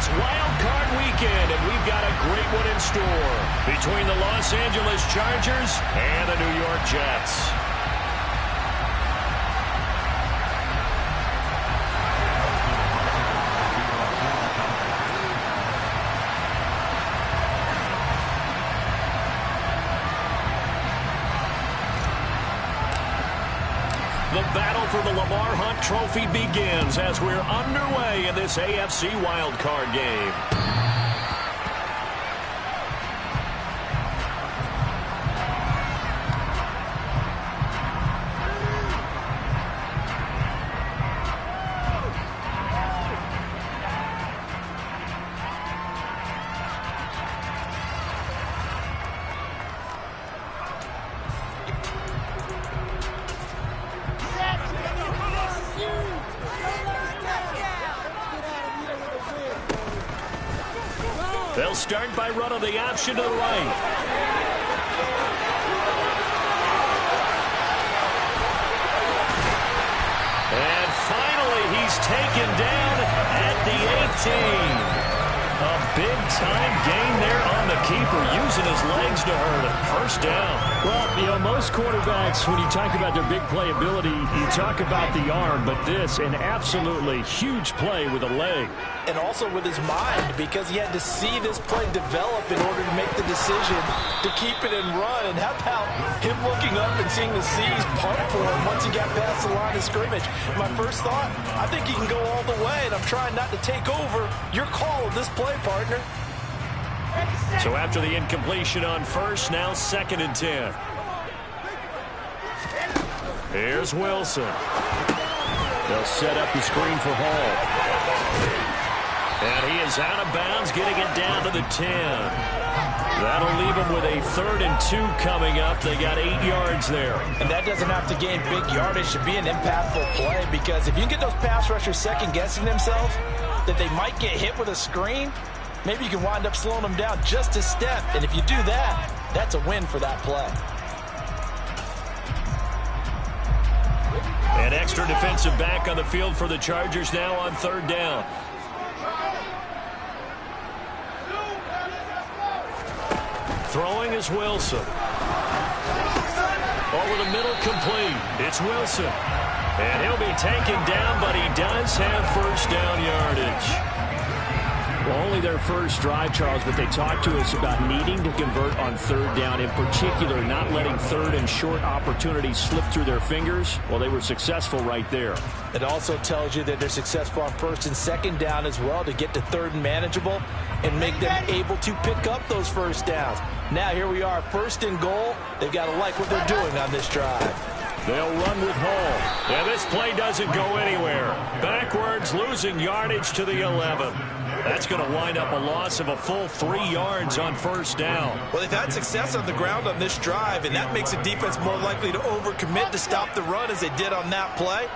It's Wild Card Weekend, and we've got a great one in store between the Los Angeles Chargers and the New York Jets. The battle for the Lamar Hunt Trophy begins as we're underway in this AFC wildcard game. They'll start by running the option to the right. And finally, he's taken down at the 18. A big-time gain there on the keeper, using his legs to hurt him. First down. Well, most quarterbacks, when you talk about their big playability, you talk about the arm, but this, an absolutely huge play with a leg. And also with his mind, because he had to see this play develop in order to make the decision to keep it and run. And how about him looking up and seeing the seas part for him once he got past the line of scrimmage? My first thought, I think he can go all the way, and I'm trying not to take over. Your call with this play, partner. So after the incompletion on first, now 2nd and 10. Here's Wilson. They'll set up the screen for Hall. And he is out of bounds, getting it down to the 10. That'll leave him with a 3rd and 2 coming up. They got 8 yards there. And that doesn't have to gain big yardage to be an impactful play, because if you can get those pass rushers second-guessing themselves, that they might get hit with a screen, maybe you can wind up slowing them down just a step. And if you do that, that's a win for that play. An extra defensive back on the field for the Chargers now on 3rd down. Throwing is Wilson. Over the middle, complete. It's Wilson. And he'll be taken down, but he does have first down yardage. Well, only their first drive, Charles, but they talked to us about needing to convert on 3rd down, in particular not letting 3rd and short opportunities slip through their fingers. Well, they were successful right there. It also tells you that they're successful on 1st and 2nd down as well, to get to 3rd and manageable and make them able to pick up those first downs. Now here we are, 1st and goal. They've got to like what they're doing on this drive. They'll run with Hall. And this play doesn't go anywhere. Backwards, losing yardage to the 11. That's going to wind up a loss of a full 3 yards on 1st down. Well, they've had success on the ground on this drive, and that makes the defense more likely to overcommit to stop the run as they did on that play.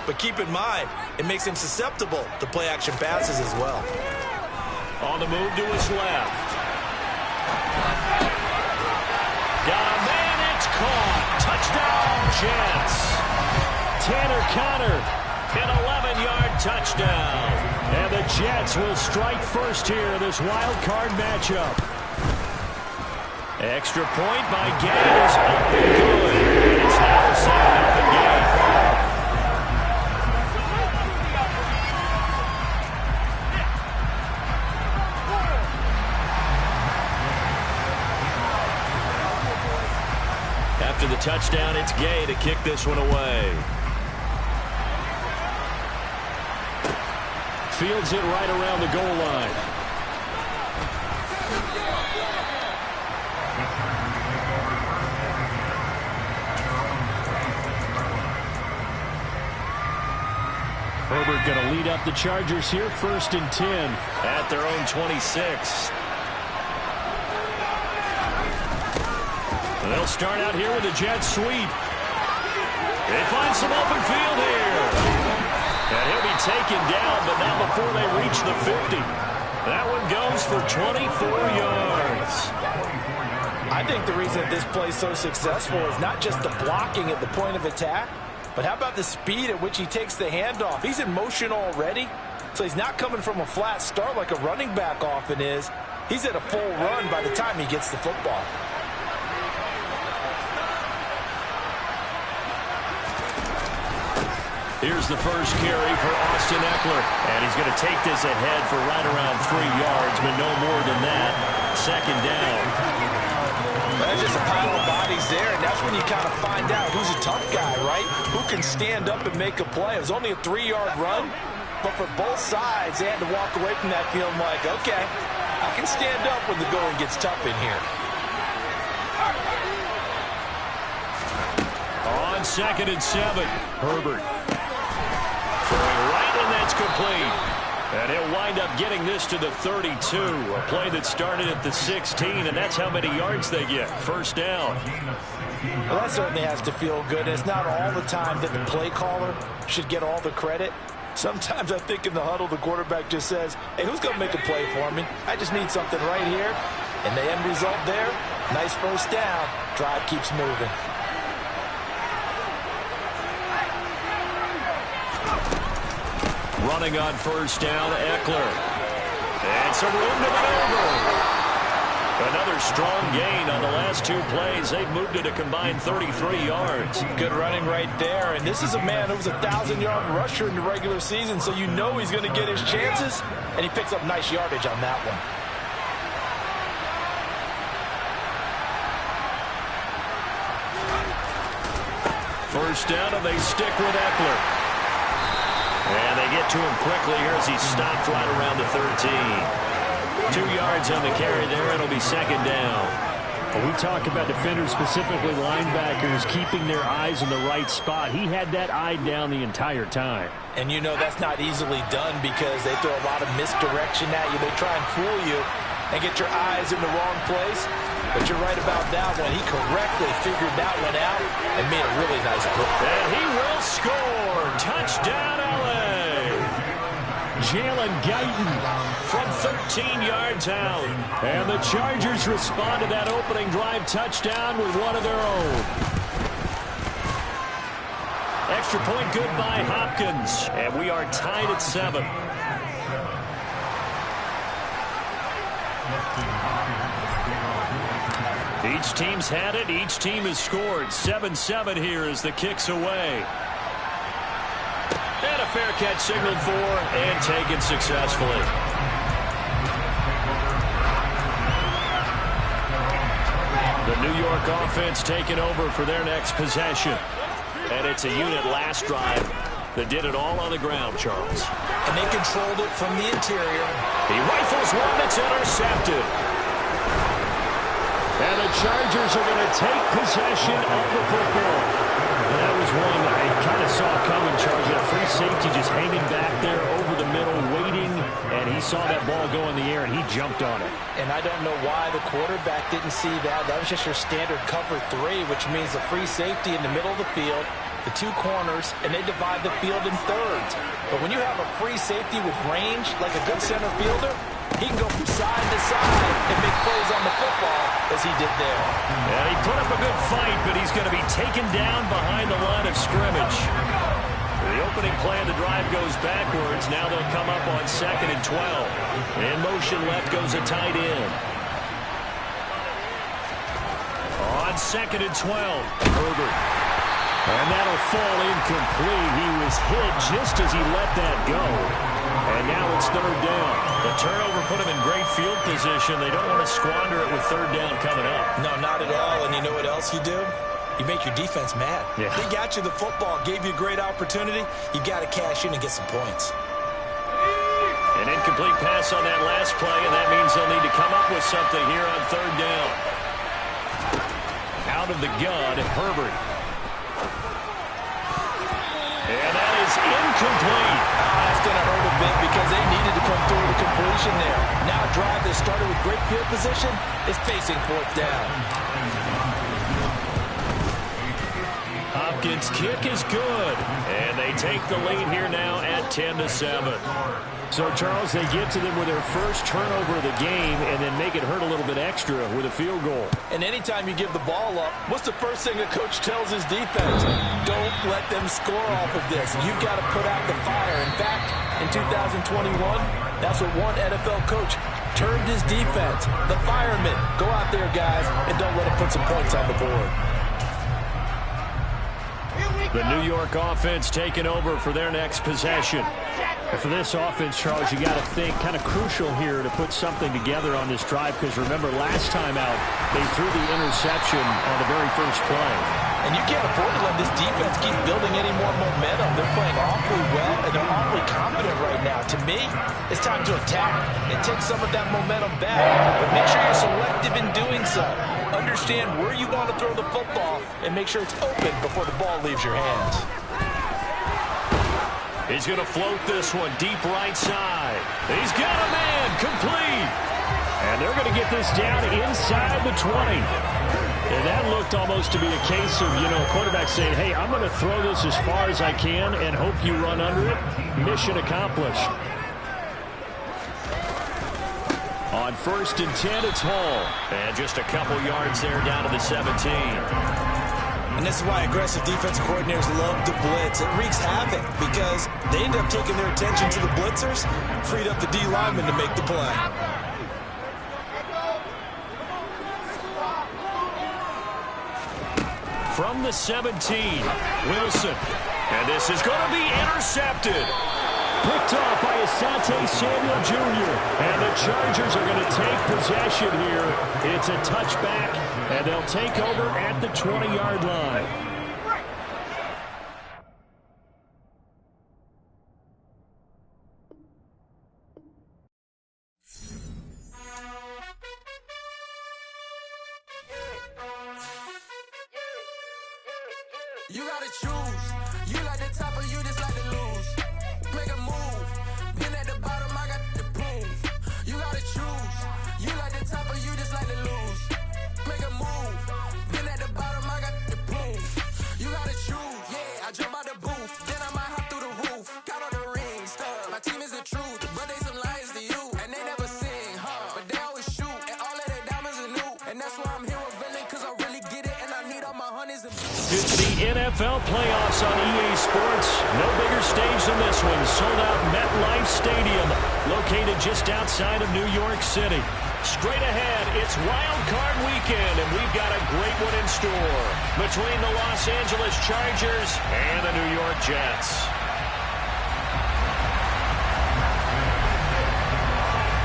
But keep in mind, it makes them susceptible to play-action passes as well. On the move to his left. Got a man, it's caught. Touchdown, Jets. Tanner Conner, an 11-yard touchdown. And the Jets will strike first here in this wild card matchup. Extra point by Gators, up and good. It's now a 7-0 game. After the touchdown, it's Gay to kick this one away. Fields it right around the goal line. Herbert going to lead up the Chargers here, 1st and 10. At their own 26. They'll start out here with a jet sweep. They find some open field here. And he'll be taken down, but not before they reach the 50. That one goes for 24 yards. I think the reason that this play is so successful is not just the blocking at the point of attack, but how about the speed at which he takes the handoff? He's in motion already. So he's not coming from a flat start like a running back often is. He's at a full run by the time he gets the football. Here's the first carry for Austin Ekeler. And he's going to take this ahead for right around 3 yards, but no more than that. Second down. There's just a pile of bodies there, and that's when you kind of find out who's a tough guy, right? Who can stand up and make a play. It was only a 3-yard run, but for both sides, they had to walk away from that feeling like, okay, I can stand up when the going gets tough in here. On 2nd and 7, Herbert. Throwing right, and that's complete. And he'll wind up getting this to the 32. A play that started at the 16, and that's how many yards they get. First down. Well, that certainly has to feel good. It's not all the time that the play caller should get all the credit. Sometimes I think in the huddle, the quarterback just says, hey, who's going to make a play for me? I just need something right here. And the end result there, nice first down. Drive keeps moving. Running on first down, Ekeler. And some room to maneuver. Another strong gain on the last 2 plays. They've moved it a combined 33 yards. Good running right there. And this is a man who was a 1,000-yard rusher in the regular season, so you know he's going to get his chances. And he picks up nice yardage on that one. First down, and they stick with Ekeler. And they get to him quickly here as he stopped right around the 13. 2 yards on the carry there. It'll be second down. Well, we talk about defenders, specifically linebackers, keeping their eyes in the right spot. He had that eye down the entire time. And you know that's not easily done because they throw a lot of misdirection at you. They try and fool you and get your eyes in the wrong place. But you're right about that one. He correctly figured that one out and made a really nice play. And he will score. Touchdown, L.A. Jalen Guyton from 13 yards out. And the Chargers respond to that opening drive touchdown with one of their own. Extra point good by Hopkins. And we are tied at 7. Each team's had it. Each team has scored. 7-7 here as the kick's away. And a fair catch signaled for and taken successfully. The New York offense taking over for their next possession. And it's a unit last drive that did it all on the ground, Charles. And they controlled it from the interior. He rifles one that's intercepted. And the Chargers are going to take possession of the football. And that was one that I kind of saw coming, Charles. A free safety just hanging back there over the middle, waiting. And he saw that ball go in the air, and he jumped on it. And I don't know why the quarterback didn't see that. That was just your standard cover 3, which means a free safety in the middle of the field, the 2 corners, and they divide the field in thirds. But when you have a free safety with range, like a good center fielder, he can go from side to side and make plays on the football as he did there. Yeah, he put up a good fight, but he's going to be taken down behind the line of scrimmage. The opening play of the drive goes backwards. Now they'll come up on 2nd and 12. In motion left goes a tight end. On 2nd and 12, Herbert. And that'll fall incomplete. He was hit just as he let that go. And now it's 3rd down. The turnover put him in great field position. They don't want to squander it with 3rd down coming up. No, not at all. And you know what else you do? You make your defense mad. Yeah. They got you the football, gave you a great opportunity. You got to cash in and get some points. An incomplete pass on that last play, and that means they'll need to come up with something here on 3rd down. Out of the gun, Herbert. And that is incomplete. That's going to hurt a bit because they needed to come through the completion there. Now a drive that started with great field position is facing 4th down. Hopkins' kick is good. And they take the lead here now at 10-7. So, Charles, they get to them with their first turnover of the game and then make it hurt a little bit extra with a field goal. And anytime you give the ball up, what's the first thing a coach tells his defense? Don't let them score off of this. You've got to put out the fire. In fact, in 2021? That's what one NFL coach termed his defense. The firemen. Go out there, guys, and don't let them put some points on the board. The New York offense taking over for their next possession. And for this offense, Charles, you got to think kind of crucial here to put something together on this drive, because remember last time out they threw the interception on the very first play. And you can't afford to let this defense keep building any more momentum. They're playing awfully well, and they're awfully confident right now. To me, it's time to attack and take some of that momentum back. But make sure you're selective in doing so. Understand where you want to throw the football and make sure it's open before the ball leaves your hands. He's going to float this one deep right side. He's got a man, complete. And they're going to get this down inside the 20. And that looked almost to be a case of, a quarterback saying, hey, I'm going to throw this as far as I can and hope you run under it. Mission accomplished. On 1st and 10, it's Hall. And just a couple yards there down to the 17. And this is why aggressive defensive coordinators love to blitz. It wreaks havoc because they end up taking their attention to the blitzers, freed up the D lineman to make the play. From the 17, Wilson. And this is going to be intercepted. Picked off by Asante Samuel Jr. And the Chargers are going to take possession here. It's a touchback, and they'll take over at the 20-yard line. You gotta choose. You like the top or you just like to lose. Make a move. Been at the bottom, I got the prove. You gotta choose. You like the top or you just like to lose. Make a move. Been at the bottom, I got the prove. You gotta choose. Yeah, I jump out the booth. Then I might hop through the roof. Count on the rings. My team is the truth. But they some liars to you. And they never sing, huh? But they always shoot. And all of their diamonds are new. And that's why I'm here revealing. Cause I really get it. And I need all my honeys and It's the NFL playoffs on EA Sports. No bigger stage than this one. Sold out MetLife Stadium, located just outside of New York City. Straight ahead, it's Wild Card Weekend, and we've got a great one in store between the Los Angeles Chargers and the New York Jets.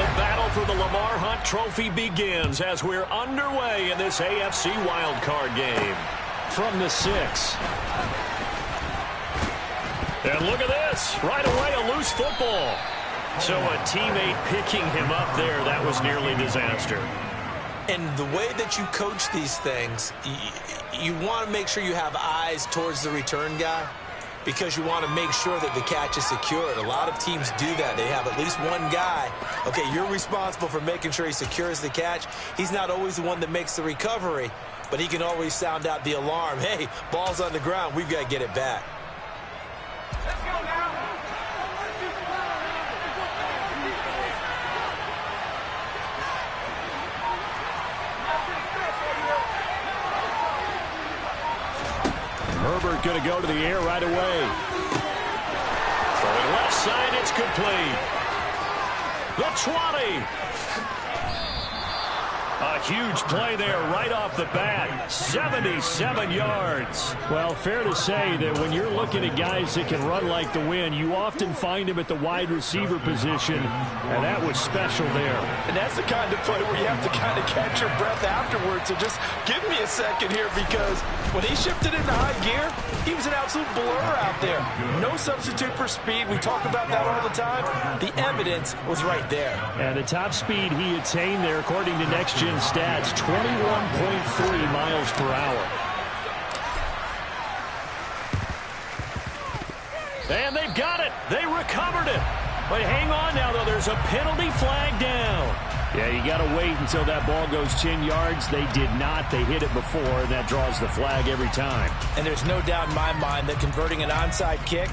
The battle for the Lamar Hunt Trophy begins as we're underway in this AFC Wild Card game. From the 6. And look at this. Right away, a loose football. So a teammate picking him up there, that was nearly disaster. And the way that you coach these things, you want to make sure you have eyes towards the return guy because you want to make sure that the catch is secured. A lot of teams do that. They have at least one guy. Okay, you're responsible for making sure he secures the catch. He's not always the one that makes the recovery, but he can always sound out the alarm. Hey, ball's on the ground. We've got to get it back. Let's go now. Herbert going to go to the air right away. Throwing left side, it's complete. The 20. A huge play there right off the bat. 77 yards. Well, fair to say that when you're looking at guys that can run like the wind, you often find them at the wide receiver position, and that was special there. And that's the kind of play where you have to kind of catch your breath afterwards. So just give me a second here, because when he shifted into high gear, he was an absolute blur out there. No substitute for speed. We talk about that all the time. The evidence was right there. And the top speed he attained there, according to Next Gen Stats, 21.3 miles per hour. And they've got it. They recovered it. But hang on now, though. There's a penalty flag down. Yeah, you got to wait until that ball goes 10 yards. They did not. They hit it before, and that draws the flag every time. And there's no doubt in my mind that converting an onside kick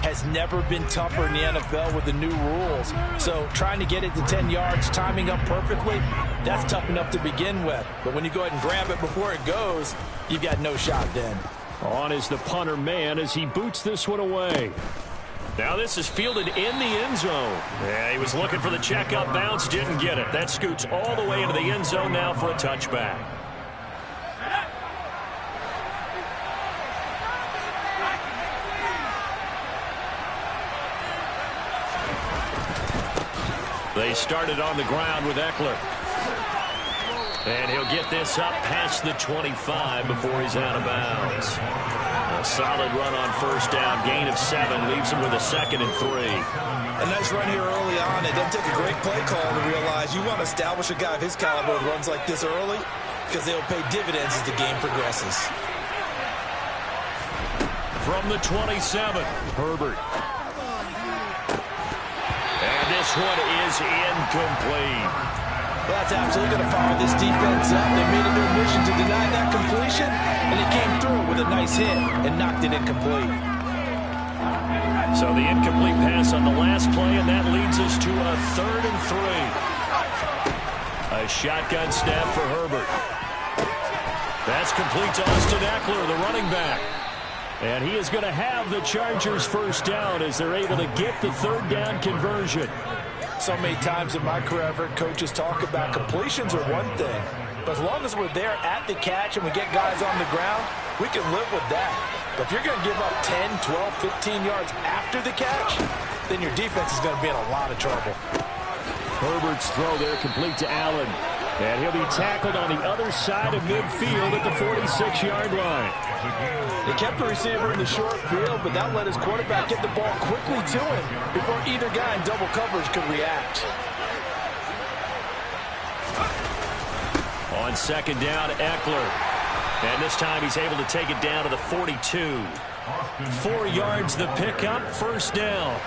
has never been tougher in the NFL with the new rules. So trying to get it to 10 yards, timing up perfectly, that's tough enough to begin with. But when you go ahead and grab it before it goes, you've got no shot then. On is the punter man as he boots this one away. Now this is fielded in the end zone. Yeah, he was looking for the checkup bounce, didn't get it. That scoots all the way into the end zone now for a touchback. They started on the ground with Eckler. And he'll get this up past the 25 before he's out of bounds. A solid run on first down. Gain of 7 leaves him with a 2nd and 3. A nice run here early on. It doesn't take a great play call to realize you want to establish a guy of his caliber with runs like this early because they'll pay dividends as the game progresses. From the 27, Herbert. And this one is incomplete. That's absolutely going to fire this defense up. They made it their mission to deny that completion, and it came through with a nice hit and knocked it incomplete. So the incomplete pass on the last play, and that leads us to a 3rd and 3. A shotgun snap for Herbert. That's complete to Austin Eckler, the running back. And he is going to have the Chargers first down as they're able to get the 3rd down conversion. So many times in my career, I've heard coaches talk about completions are one thing. But as long as we're there at the catch and we get guys on the ground, we can live with that. But if you're going to give up 10, 12, 15 yards after the catch, then your defense is going to be in a lot of trouble. Herbert's throw there complete to Allen. And he'll be tackled on the other side of midfield at the 46-yard line. They kept the receiver in the short field, but that let his quarterback get the ball quickly to him before either guy in double coverage could react. On 2nd down, Eckler. And this time he's able to take it down to the 42. 4 yards the pickup, first down.